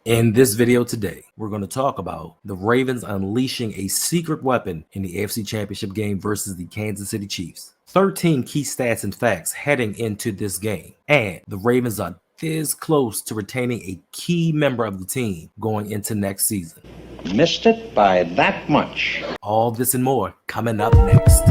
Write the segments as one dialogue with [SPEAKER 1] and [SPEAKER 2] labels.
[SPEAKER 1] In this video today, we're going to talk about the Ravens unleashing a secret weapon in the AFC Championship game versus the Kansas City Chiefs. 13 key stats and facts heading into this game, and the Ravens are this close to retaining a key member of the team going into next season.
[SPEAKER 2] Missed it by that much.
[SPEAKER 1] All this and more coming up next.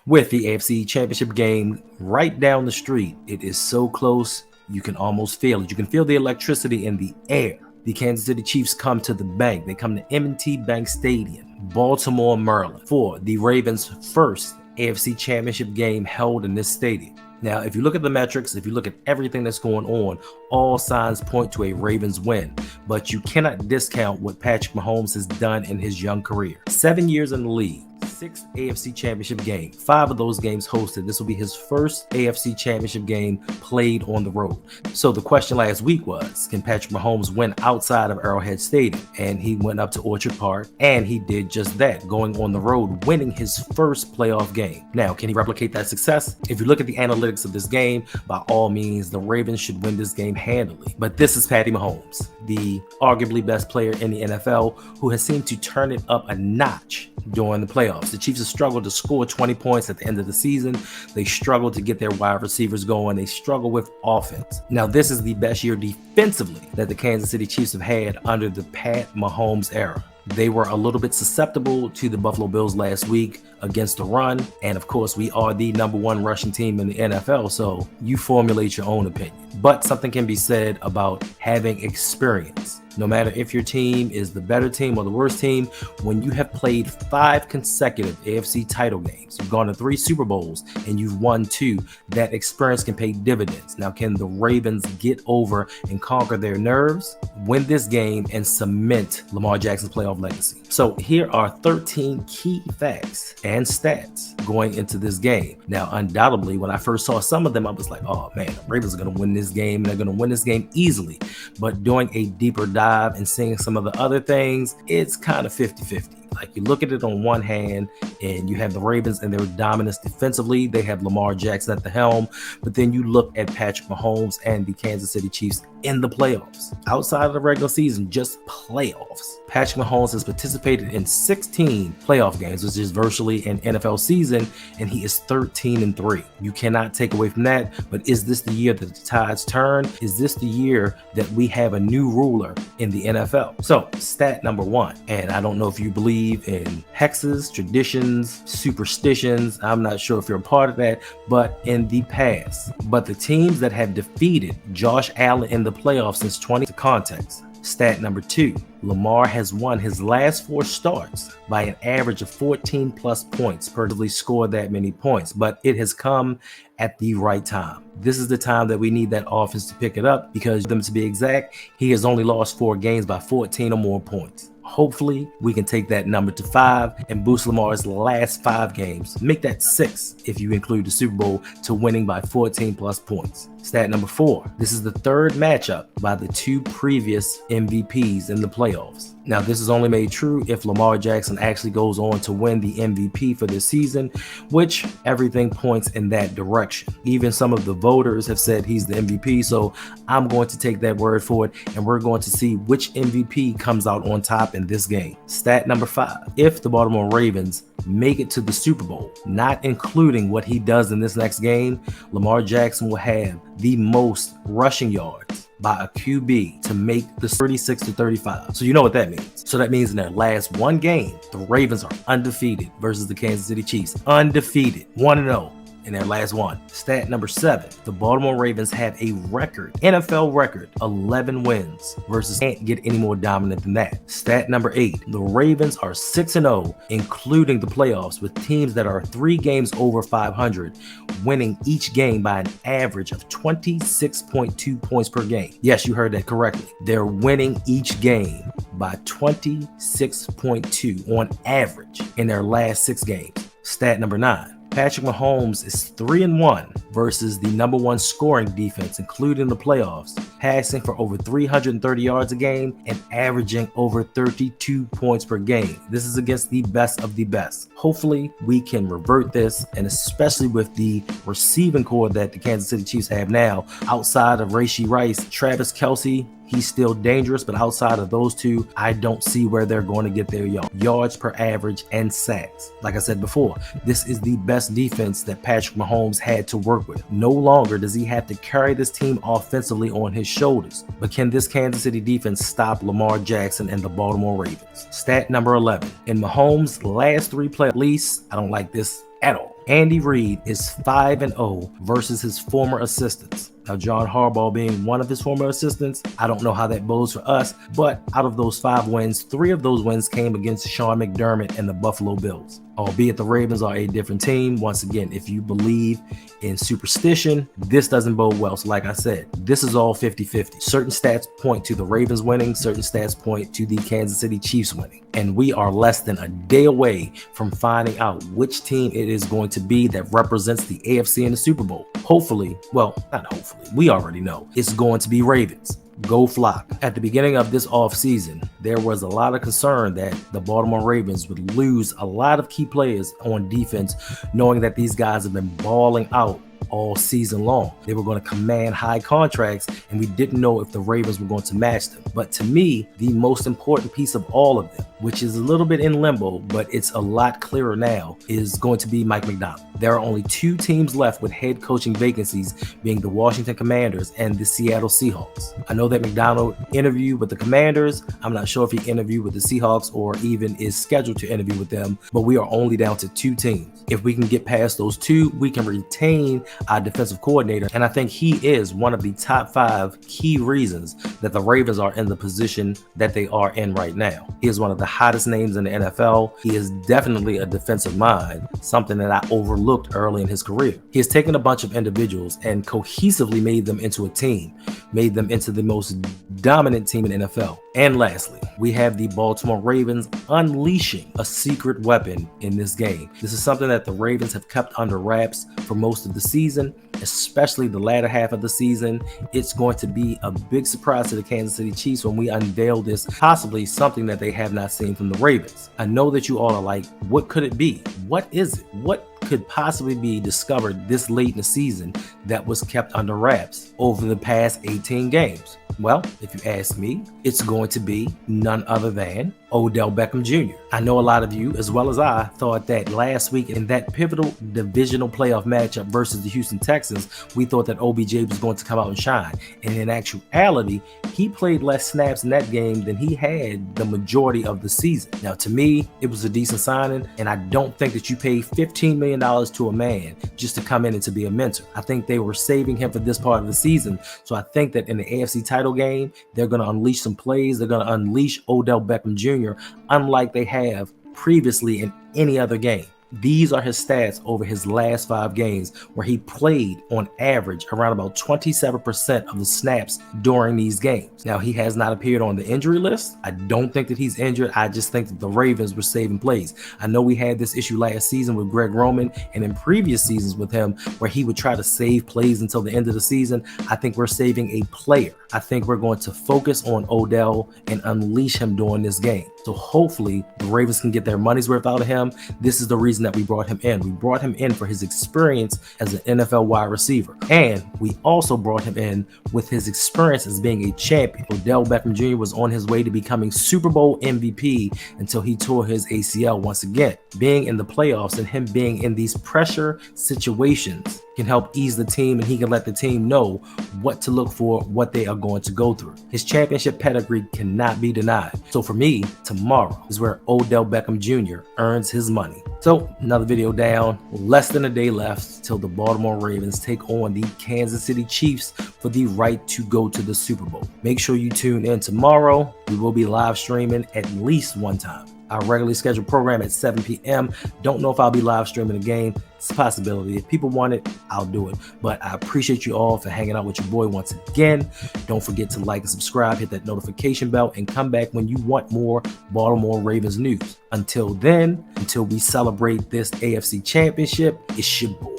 [SPEAKER 1] With the AFC Championship game right down the street, it is so close, you can almost feel it. You can feel the electricity in the air. The Kansas City Chiefs come to the bank. They come to M&T Bank Stadium, Baltimore, Maryland, for the Ravens' first AFC Championship game held in this stadium. Now, if you look at the metrics, if you look at everything that's going on, all signs point to a Ravens win. But you cannot discount what Patrick Mahomes has done in his young career. 7 years in the league. 6 AFC Championship games, 5 of those games hosted. This will be his first AFC Championship game played on the road. So the question last week was, can Patrick Mahomes win outside of Arrowhead Stadium? And he went up to Orchard Park, and he did just that, going on the road, winning his first playoff game. Now, can he replicate that success? If you look at the analytics of this game, by all means, the Ravens should win this game handily. But this is Patty Mahomes, the arguably best player in the NFL, who has seemed to turn it up a notch during the playoffs. The Chiefs have struggled to score 20 points at the end of the season. They struggled to get their wide receivers going. They struggle with offense. Now, this is the best year defensively that the Kansas City Chiefs have had under the Pat Mahomes era. They were a little bit susceptible to the Buffalo Bills last week against the run. And of course, we are the #1 rushing team in the NFL, so you formulate your own opinion. But something can be said about having experience. No matter if your team is the better team or the worst team, when you have played 5 consecutive AFC title games, you've gone to 3 Super Bowls, and you've won 2, that experience can pay dividends. Now, can the Ravens get over and conquer their nerves, win this game, and cement Lamar Jackson's playoff legacy? So here are 13 key facts and stats going into this game. Now, undoubtedly, when I first saw some of them, I was like, oh man, the Ravens are going to win this game, and they're going to win this game easily. But doing a deeper dive and seeing some of the other things, it's kind of 50-50. Like, you look at it on one hand, and you have the Ravens and their dominance defensively. They have Lamar Jackson at the helm. But then you look at Patrick Mahomes and the Kansas City Chiefs in the playoffs. Outside of the regular season, just playoffs. Patrick Mahomes has participated in 16 playoff games, which is virtually an NFL season, and he is 13-3. You cannot take away from that. But is this the year that the tides turn? Is this the year that we have a new ruler in the NFL? So, stat number 1, and I don't know if you believe in hexes, traditions, superstitions. I'm not sure if you're a part of that, but in the past. But the teams that have defeated Josh Allen in the playoffs since 20 to context. Stat number 2, Lamar has won his last 4 starts by an average of 14 plus points per score that many points, but it has come at the right time. This is the time that we need that offense to pick it up, because them to be exact, he has only lost 4 games by 14 or more points. Hopefully, we can take that number to 5 and boost Lamar's last 5 games. Make that 6 if you include the Super Bowl, to winning by 14 plus points. Stat number 4, this is the 3rd matchup by the 2 previous MVPs in the playoffs. Now, this is only made true if Lamar Jackson actually goes on to win the MVP for this season, which everything points in that direction. Even some of the voters have said he's the MVP, so I'm going to take that word for it, and we're going to see which MVP comes out on top in this game. Stat number 5, if the Baltimore Ravens make it to the Super Bowl, not including what he does in this next game, Lamar Jackson will have the most rushing yards by a QB to make the 36-35. So you know what that means. So that means in their last 1 game, the Ravens are undefeated versus the Kansas City Chiefs. Undefeated, 1-0. In their last 1. Stat number 7, the Baltimore Ravens have a record, NFL record, 11 wins versus can't get any more dominant than that. Stat number 8, the Ravens are 6-0, including the playoffs, with teams that are 3 games over 500, winning each game by an average of 26.2 points per game. Yes, you heard that correctly. They're winning each game by 26.2 on average in their last 6 games. Stat number 9. Patrick Mahomes is 3-1 versus the #1 scoring defense, including the playoffs, passing for over 330 yards a game and averaging over 32 points per game. This is against the best of the best. Hopefully, we can revert this, and especially with the receiving core that the Kansas City Chiefs have now, outside of Rashee Rice, Travis Kelce, he's still dangerous, but outside of those two, I don't see where they're going to get their yards per average and sacks. Like I said before, this is the best defense that Patrick Mahomes had to work with. No longer does he have to carry this team offensively on his shoulders. But can this Kansas City defense stop Lamar Jackson and the Baltimore Ravens? Stat number 11. In Mahomes' last 3 playoff least, I don't like this at all. Andy Reid is 5-0 versus his former assistants. Now, John Harbaugh being one of his former assistants, I don't know how that bodes for us, but out of those 5 wins, 3 of those wins came against Sean McDermott and the Buffalo Bills. Albeit the Ravens are a different team. Once again, if you believe in superstition, this doesn't bode well. So like I said, this is all 50-50. Certain stats point to the Ravens winning, certain stats point to the Kansas City Chiefs winning. And we are less than a day away from finding out which team it is going to be that represents the AFC in the Super Bowl. Hopefully, well, not hopefully, we already know it's going to be Ravens. Go Flock. At the beginning of this offseason, there was a lot of concern that the Baltimore Ravens would lose a lot of key players on defense, knowing that these guys have been balling out all season long. They were going to command high contracts, and we didn't know if the Ravens were going to match them. But to me, the most important piece of all of them, which is a little bit in limbo, but it's a lot clearer now, is going to be Mike Macdonald. There are only 2 teams left with head coaching vacancies, being the Washington Commanders and the Seattle Seahawks. I know that Macdonald interviewed with the Commanders. I'm not sure if he interviewed with the Seahawks or even is scheduled to interview with them, but we are only down to 2 teams. If we can get past those 2, we can retain our defensive coordinator, and I think he is one of the top 5 key reasons that the Ravens are in the position that they are in right now. He is one of the hottest names in the NFL. He is definitely a defensive mind, something that I overlooked early in his career. He has taken a bunch of individuals and cohesively made them into a team, made them into the most dominant team in the NFL. And lastly, we have the Baltimore Ravens unleashing a secret weapon in this game. This is something that the Ravens have kept under wraps for most of the season, especially the latter half of the season. It's going to be a big surprise to the Kansas City Chiefs when we unveil this, possibly something that they have not seen from the Ravens. I know that you all are like, what could it be? What is it? What could possibly be discovered this late in the season that was kept under wraps over the past 18 games? Well, if you ask me, it's going to be none other than Odell Beckham Jr. I know a lot of you, as well as I, thought that last week in that pivotal divisional playoff matchup versus the Houston Texans, we thought that OBJ was going to come out and shine. And in actuality, he played less snaps in that game than he had the majority of the season. Now, to me, it was a decent signing, and I don't think that you pay $15 million to a man just to come in and to be a mentor. I think they were saving him for this part of the season. So I think that in the AFC title game, they're going to unleash some plays. They're going to unleash Odell Beckham Jr., unlike they have previously in any other game. These are his stats over his last 5 games, where he played on average around about 27% of the snaps during these games. Now, he has not appeared on the injury list. I don't think that he's injured. I just think that the Ravens were saving plays. I know we had this issue last season with Greg Roman and in previous seasons with him, where he would try to save plays until the end of the season. I think we're saving a player. I think we're going to focus on Odell and unleash him during this game. So hopefully the Ravens can get their money's worth out of him. This is the reason that we brought him in. We brought him in for his experience as an NFL wide receiver. And we also brought him in with his experience as being a champion. Odell Beckham Jr. was on his way to becoming Super Bowl MVP until he tore his ACL once again. Being in the playoffs and him being in these pressure situations can help ease the team, and he can let the team know what to look for, what they are going to go through. His championship pedigree cannot be denied. So for me, tomorrow is where Odell Beckham Jr. earns his money. So another video down, less than a day left till the Baltimore Ravens take on the Kansas City Chiefs for the right to go to the Super Bowl. Make sure you tune in tomorrow. We will be live streaming at least one time. our regularly scheduled program at 7 p.m. Don't know if I'll be live streaming the game. It's a possibility. If people want it, I'll do it. But I appreciate you all for hanging out with your boy once again. Don't forget to like and subscribe, hit that notification bell, and come back when you want more Baltimore Ravens news. Until then, until we celebrate this AFC Championship, it's your boy